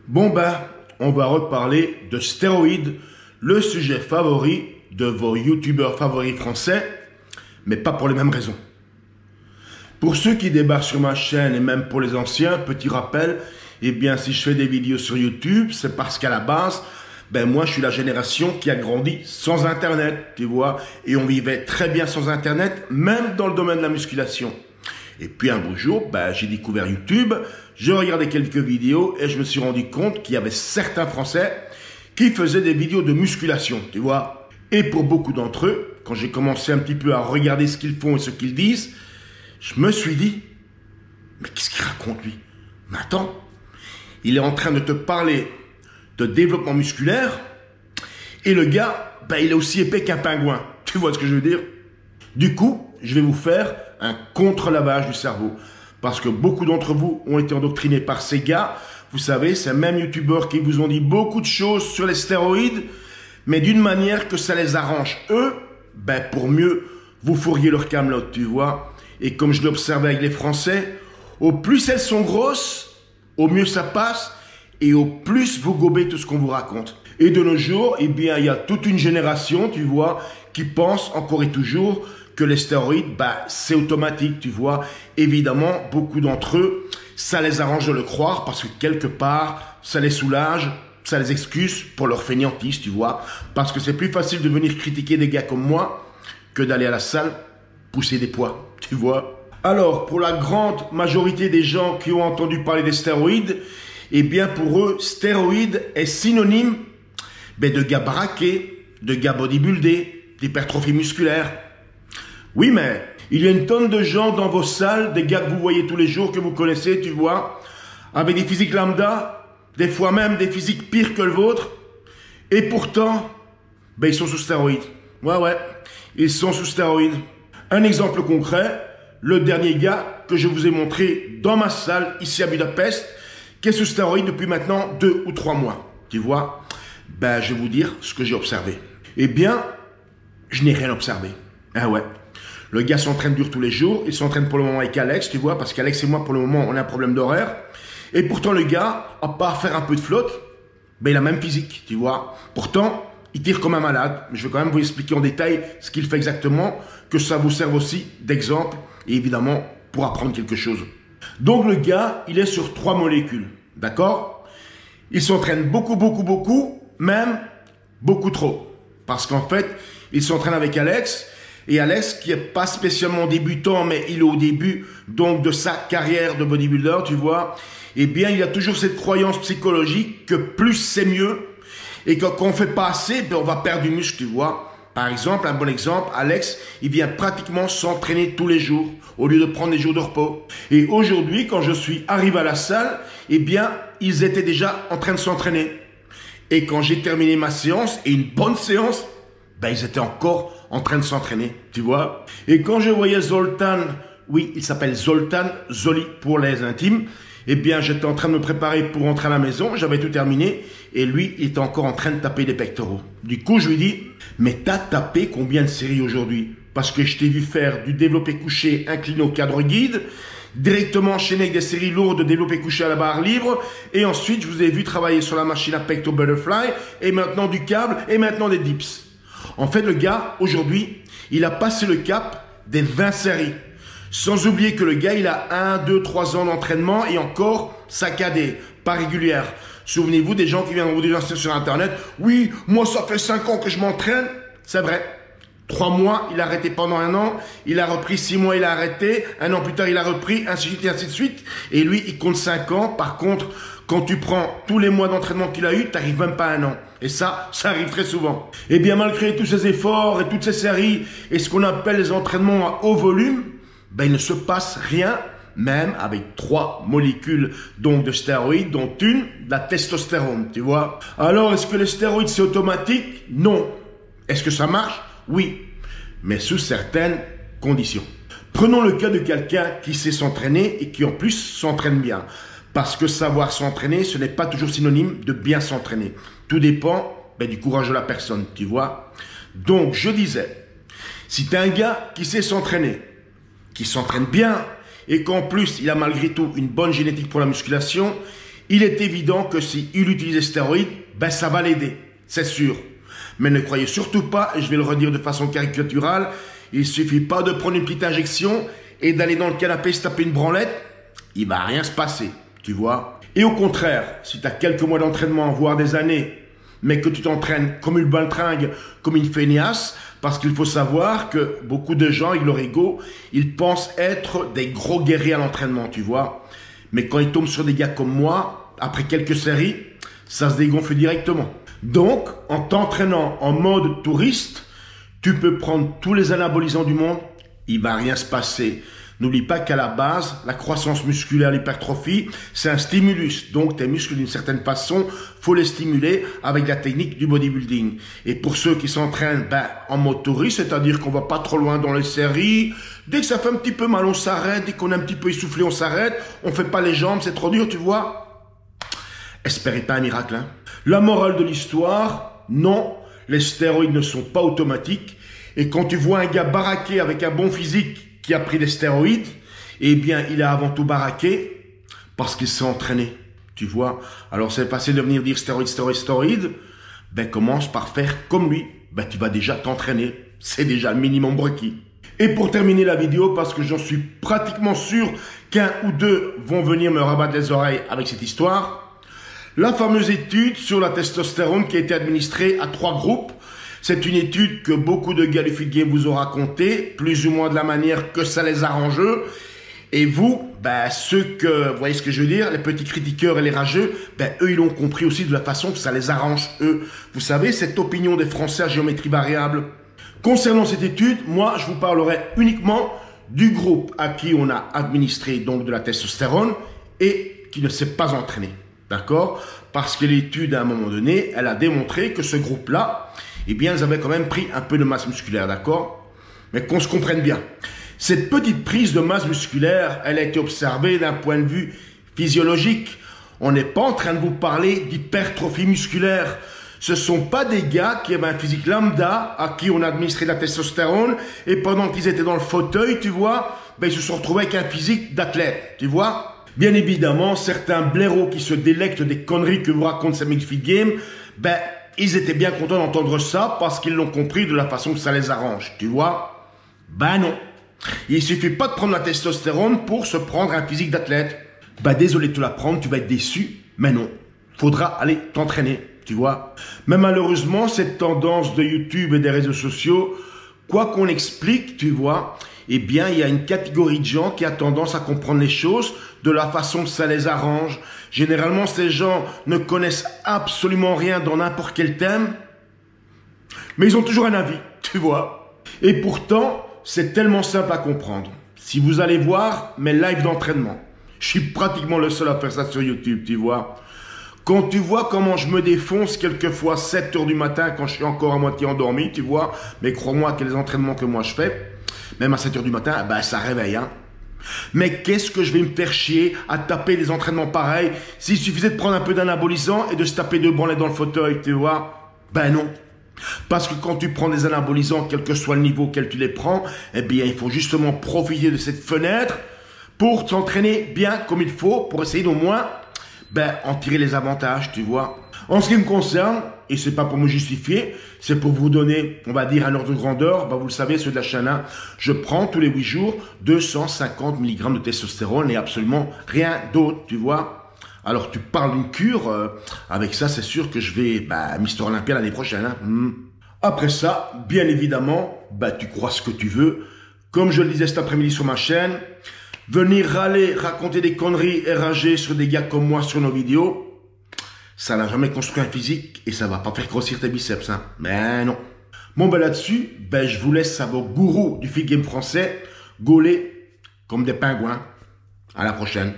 Bon ben, on va reparler de stéroïdes, le sujet favori de vos youtubeurs favoris français, mais pas pour les mêmes raisons. Pour ceux qui débarquent sur ma chaîne et même pour les anciens, petit rappel, eh bien si je fais des vidéos sur YouTube, c'est parce qu'à la base, ben moi je suis la génération qui a grandi sans internet, tu vois, et on vivait très bien sans internet, même dans le domaine de la musculation. Et puis un beau jour, ben, j'ai découvert YouTube, je regardais quelques vidéos et je me suis rendu compte qu'il y avait certains Français qui faisaient des vidéos de musculation, tu vois. Et pour beaucoup d'entre eux, quand j'ai commencé un petit peu à regarder ce qu'ils font et ce qu'ils disent, je me suis dit, mais qu'est-ce qu'il raconte lui? Mais attends, il est en train de te parler de développement musculaire et le gars, ben, il est aussi épais qu'un pingouin. Tu vois ce que je veux dire? Du coup, je vais vous faire un contre-lavage du cerveau. Parce que beaucoup d'entre vous ont été endoctrinés par ces gars. Vous savez, ces mêmes youtubeurs qui vous ont dit beaucoup de choses sur les stéroïdes, mais d'une manière que ça les arrange. Eux, ben pour mieux vous fourguer leur camelote, tu vois. Et comme je l'ai observé avec les Français, au plus elles sont grosses, au mieux ça passe, et au plus vous gobez tout ce qu'on vous raconte. Et de nos jours, eh bien, il y a toute une génération, tu vois, qui pense encore et toujours que les stéroïdes, bah, c'est automatique, tu vois. Évidemment, beaucoup d'entre eux, ça les arrange de le croire parce que quelque part, ça les soulage, ça les excuse pour leur fainéantise, tu vois. Parce que c'est plus facile de venir critiquer des gars comme moi que d'aller à la salle pousser des poids, tu vois. Alors, pour la grande majorité des gens qui ont entendu parler des stéroïdes, eh bien, pour eux, stéroïdes est synonyme de gars braqués, de gars bodybuildés, d'hypertrophie musculaire. Oui, mais il y a une tonne de gens dans vos salles, des gars que vous voyez tous les jours, que vous connaissez, tu vois, avec des physiques lambda, des fois même des physiques pires que le vôtre, et pourtant, ben, ils sont sous stéroïdes. Ouais, ils sont sous stéroïdes. Un exemple concret, le dernier gars que je vous ai montré dans ma salle, ici à Budapest, qui est sous stéroïdes depuis maintenant 2 ou 3 mois. Tu vois, ben, je vais vous dire ce que j'ai observé. Eh bien, je n'ai rien observé. Ah ouais. Le gars s'entraîne dur tous les jours. Il s'entraîne pour le moment avec Alex, tu vois, parce qu'Alex et moi, pour le moment, on a un problème d'horaire. Et pourtant, le gars, à part faire un peu de flotte, ben, il a même physique, tu vois. Pourtant, il tire comme un malade. Mais je vais quand même vous expliquer en détail ce qu'il fait exactement, que ça vous serve aussi d'exemple, et évidemment, pour apprendre quelque chose. Donc, le gars, il est sur 3 molécules, d'accord? Il s'entraîne beaucoup, même beaucoup trop. Parce qu'en fait, il s'entraîne avec Alex. Et Alex, qui n'est pas spécialement débutant, mais il est au début donc de sa carrière de bodybuilder, tu vois, eh bien, il a toujours cette croyance psychologique que plus c'est mieux et que quand on ne fait pas assez, ben, on va perdre du muscle, tu vois. Par exemple, un bon exemple, Alex, il vient pratiquement s'entraîner tous les jours au lieu de prendre des jours de repos. Et aujourd'hui, quand je suis arrivé à la salle, eh bien, ils étaient déjà en train de s'entraîner. Et quand j'ai terminé ma séance, et une bonne séance, ben, ils étaient encore en train de s'entraîner, tu vois. Et quand je voyais Zoltan, oui, il s'appelle Zoltan, Zoli pour les intimes, eh bien, j'étais en train de me préparer pour rentrer à la maison, j'avais tout terminé, et lui, il était encore en train de taper des pectoraux. Du coup, je lui dis, mais t'as tapé combien de séries aujourd'hui? Parce que je t'ai vu faire du développé couché incliné au cadre guide, directement enchaîné avec des séries lourdes de développé couché à la barre libre, et ensuite, je vous ai vu travailler sur la machine à pecto butterfly, et maintenant du câble, et maintenant des dips. En fait, le gars, aujourd'hui, il a passé le cap des 20 séries. Sans oublier que le gars, il a 1, 2, 3 ans d'entraînement et encore saccadé, pas régulière. Souvenez-vous des gens qui viennent vous dire sur Internet, oui, moi ça fait 5 ans que je m'entraîne. C'est vrai. 3 mois, il a arrêté pendant 1 an, il a repris 6 mois, il a arrêté, 1 an plus tard, il a repris, ainsi de suite et ainsi de suite. Et lui, il compte 5 ans. Par contre, quand tu prends tous les mois d'entraînement qu'il a eu, tu n'arrives même pas à 1 an. Et ça arrive très souvent. Et bien, malgré tous ces efforts et toutes ces séries et ce qu'on appelle les entraînements à haut volume, ben, il ne se passe rien, même avec 3 molécules donc de stéroïdes, dont une, la testostérone, tu vois. Alors, est-ce que les stéroïdes, c'est automatique? Non. Est-ce que ça marche? Oui. Mais sous certaines conditions. Prenons le cas de quelqu'un qui sait s'entraîner et qui en plus s'entraîne bien. Parce que savoir s'entraîner, ce n'est pas toujours synonyme de bien s'entraîner. Tout dépend du courage de la personne, tu vois. Donc, je disais, si tu es un gars qui sait s'entraîner, qui s'entraîne bien, et qu'en plus, il a malgré tout une bonne génétique pour la musculation, Il est évident que s'il utilise les stéroïdes, ben ça va l'aider, c'est sûr. Mais ne croyez surtout pas, et je vais le redire de façon caricaturale, il suffit pas de prendre une petite injection et d'aller dans le canapé se taper une branlette, il va rien se passer, tu vois. Et au contraire, si tu as quelques mois d'entraînement, voire des années, mais que tu t'entraînes comme une baltringue, comme une feignasse, parce qu'il faut savoir que beaucoup de gens, avec leur ego, ils pensent être des gros guerriers à l'entraînement, tu vois. Mais quand ils tombent sur des gars comme moi, après quelques séries, ça se dégonfle directement. Donc, en t'entraînant en mode touriste, tu peux prendre tous les anabolisants du monde, il va rien se passer. N'oublie pas qu'à la base, la croissance musculaire, l'hypertrophie, c'est un stimulus. Donc, tes muscles, d'une certaine façon, faut les stimuler avec la technique du bodybuilding. Et pour ceux qui s'entraînent en mode touriste, c'est-à-dire qu'on va pas trop loin dans les séries, dès que ça fait un petit peu mal, on s'arrête. Dès qu'on est un petit peu essoufflé, on s'arrête. On fait pas les jambes, c'est trop dur, tu vois. Espérez pas un miracle, hein. La morale de l'histoire, non, les stéroïdes ne sont pas automatiques. Et quand tu vois un gars baraqué avec un bon physique qui a pris des stéroïdes, eh bien, il a avant tout baraqué parce qu'il s'est entraîné, tu vois. Alors, c'est facile de venir dire stéroïdes, stéroïdes, stéroïdes. Ben, commence par faire comme lui. Ben, tu vas déjà t'entraîner. C'est déjà le minimum requis. Et pour terminer la vidéo, parce que j'en suis pratiquement sûr qu'un ou deux vont venir me rabattre les oreilles avec cette histoire, la fameuse étude sur la testostérone qui a été administrée à 3 groupes. C'est une étude que beaucoup de gars du Fit Game vous ont raconté, plus ou moins de la manière que ça les arrange eux. Et vous, ceux que, vous voyez ce que je veux dire, les petits critiqueurs et les rageux, eux, ils l'ont compris aussi de la façon que ça les arrange eux. Vous savez, cette opinion des Français à géométrie variable. Concernant cette étude, moi, je vous parlerai uniquement du groupe à qui on a administré donc de la testostérone et qui ne s'est pas entraîné. D'accord? Parce que l'étude, à un moment donné, elle a démontré que ce groupe-là, eh bien, ils avaient quand même pris un peu de masse musculaire, d'accord? Mais qu'on se comprenne bien. Cette petite prise de masse musculaire, elle a été observée d'un point de vue physiologique. On n'est pas en train de vous parler d'hypertrophie musculaire. Ce ne sont pas des gars qui avaient un physique lambda, à qui on a administré de la testostérone, et pendant qu'ils étaient dans le fauteuil, tu vois, ils se sont retrouvés avec un physique d'athlète, tu vois? Bien évidemment, certains blaireaux qui se délectent des conneries que vous raconte Sammy Fit Game, ils étaient bien contents d'entendre ça parce qu'ils l'ont compris de la façon que ça les arrange, tu vois? Non. Il suffit pas de prendre la testostérone pour se prendre un physique d'athlète. Désolé de te l'apprendre, tu vas être déçu, mais non. Faudra aller t'entraîner, tu vois? Mais malheureusement, cette tendance de YouTube et des réseaux sociaux, quoi qu'on explique, tu vois, eh bien, il y a une catégorie de gens qui a tendance à comprendre les choses de la façon que ça les arrange. Généralement, ces gens ne connaissent absolument rien dans n'importe quel thème, mais ils ont toujours un avis, tu vois. Et pourtant, c'est tellement simple à comprendre. Si vous allez voir mes lives d'entraînement, je suis pratiquement le seul à faire ça sur YouTube, tu vois. Quand tu vois comment je me défonce quelquefois 7 h du matin quand je suis encore à moitié endormi, tu vois, mais crois-moi que les entraînements que moi je fais, même à 7 h du matin, ça réveille, hein. Mais qu'est-ce que je vais me faire chier à taper des entraînements pareils s'il suffisait de prendre un peu d'anabolisant et de se taper 2 branlettes dans le fauteuil, tu vois? Non. Parce que quand tu prends des anabolisants, quel que soit le niveau auquel tu les prends, eh bien, il faut justement profiter de cette fenêtre pour t'entraîner bien comme il faut, pour essayer d'au moins en tirer les avantages, tu vois. En ce qui me concerne, et c'est pas pour me justifier, c'est pour vous donner, on va dire, un ordre de grandeur, vous le savez, ceux de la chaîne 1, je prends tous les 8 jours 250 mg de testostérone et absolument rien d'autre, tu vois. Alors tu parles d'une cure, avec ça c'est sûr que je vais, Mister Olympia l'année prochaine. Hein. Après ça, bien évidemment, tu crois ce que tu veux. Comme je le disais cet après-midi sur ma chaîne, venir râler, raconter des conneries et rager sur des gars comme moi sur nos vidéos, ça n'a jamais construit un physique et ça va pas faire grossir tes biceps, hein. Mais non. Bon, là-dessus, je vous laisse à vos gourous du Fit Game français gauler comme des pingouins. À la prochaine.